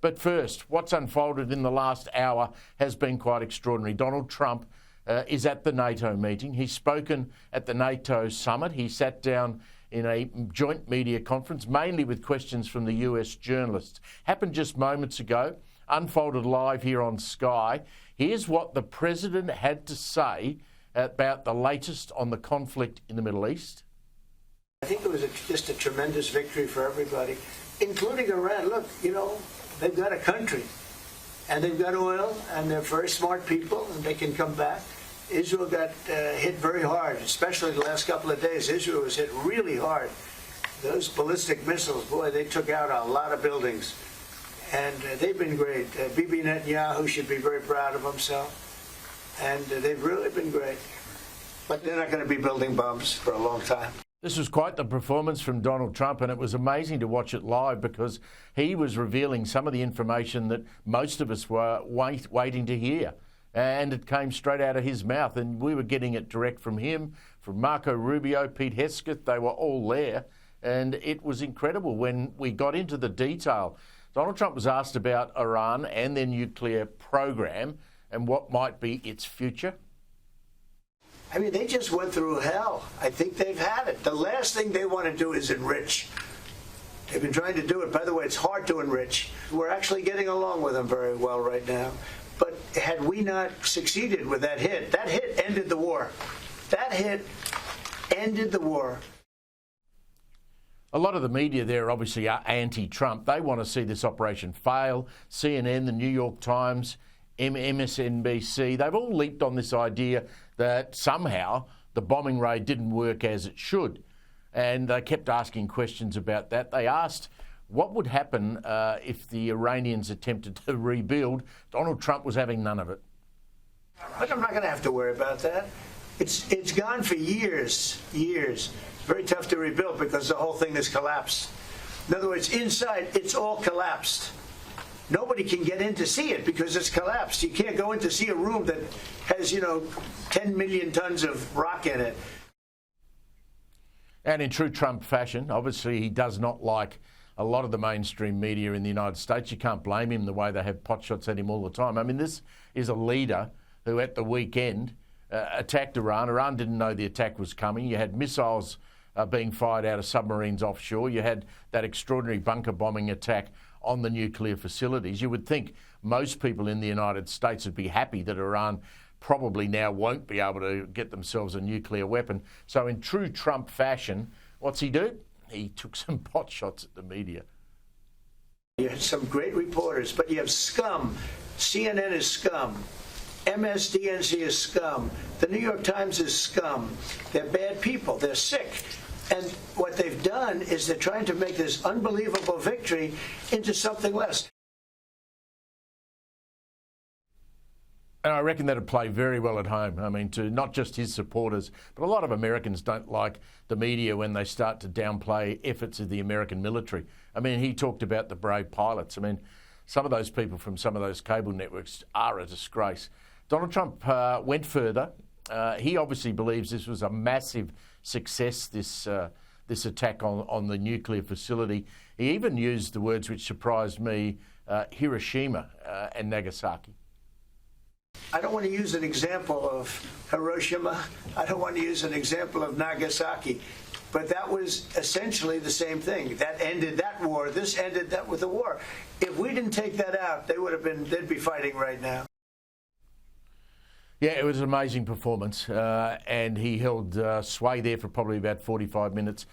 But first, what's unfolded in the last hour has been quite extraordinary. Donald Trump is at the NATO meeting. He's spoken at the NATO summit. He sat down in a joint media conference, mainly with questions from the US journalists. Happened just moments ago, unfolded live here on Sky. Here's what the president had to say about the latest on the conflict in the Middle East. I think it was just a tremendous victory for everybody, including Iran. Look, you know, they've got a country, and they've got oil, and they're very smart people, and they can come back. Israel got hit very hard, especially the last couple of days. Israel was hit really hard. Those ballistic missiles, boy, they took out a lot of buildings. And they've been great. Bibi Netanyahu should be very proud of himself. And they've really been great. But they're not going to be building bombs for a long time. This was quite the performance from Donald Trump, and it was amazing to watch it live because he was revealing some of the information that most of us were waiting to hear. And it came straight out of his mouth, and we were getting it direct from him, from Marco Rubio, Pete Hegseth. They were all there, and it was incredible when we got into the detail. Donald Trump was asked about Iran and their nuclear program and what might be its future. I mean, they just went through hell. I think they've had it. The last thing they want to do is enrich. They've been trying to do it. By the way, it's hard to enrich. We're actually getting along with them very well right now. But had we not succeeded with that hit ended the war. That hit ended the war. A lot of the media there obviously are anti-Trump. They want to see this operation fail. CNN, the New York Times, MSNBC, they've all leaped on this idea that somehow the bombing raid didn't work as it should. And they kept asking questions about that. They asked what would happen if the Iranians attempted to rebuild. Donald Trump was having none of it. Look, I'm not going to have to worry about that. It's gone for years. It's very tough to rebuild because the whole thing has collapsed. In other words, inside, it's all collapsed. Nobody can get in to see it because it's collapsed. You can't go in to see a room that has, 10 million tons of rock in it. And in true Trump fashion, obviously he does not like a lot of the mainstream media in the United States. You can't blame him the way they have potshots at him all the time. I mean, this is a leader who at the weekend attacked Iran. Iran didn't know the attack was coming. You had missiles being fired out of submarines offshore. You had that extraordinary bunker bombing attack on the nuclear facilities. You would think most people in the United States would be happy that Iran probably now won't be able to get themselves a nuclear weapon. So in true Trump fashion, what's he do? He took some pot shots at the media. You had some great reporters, but you have scum. CNN is scum. MSDNC is scum. The New York Times is scum. They're bad people. They're sick. And what they've done is they're trying to make this unbelievable victory into something less. And I reckon that'd play very well at home. I mean, to not just his supporters, but a lot of Americans don't like the media when they start to downplay efforts of the American military. I mean, he talked about the brave pilots. I mean, some of those people from some of those cable networks are a disgrace. Donald Trump went further. He obviously believes this was a massive success, this attack on the nuclear facility. He even used the words which surprised me, Hiroshima and Nagasaki. I don't want to use an example of Hiroshima. I don't want to use an example of Nagasaki. But that was essentially the same thing. That ended that war. This ended that with the war. If we didn't take that out, they'd be fighting right now. Yeah, it was an amazing performance, and he held sway there for probably about 45 minutes.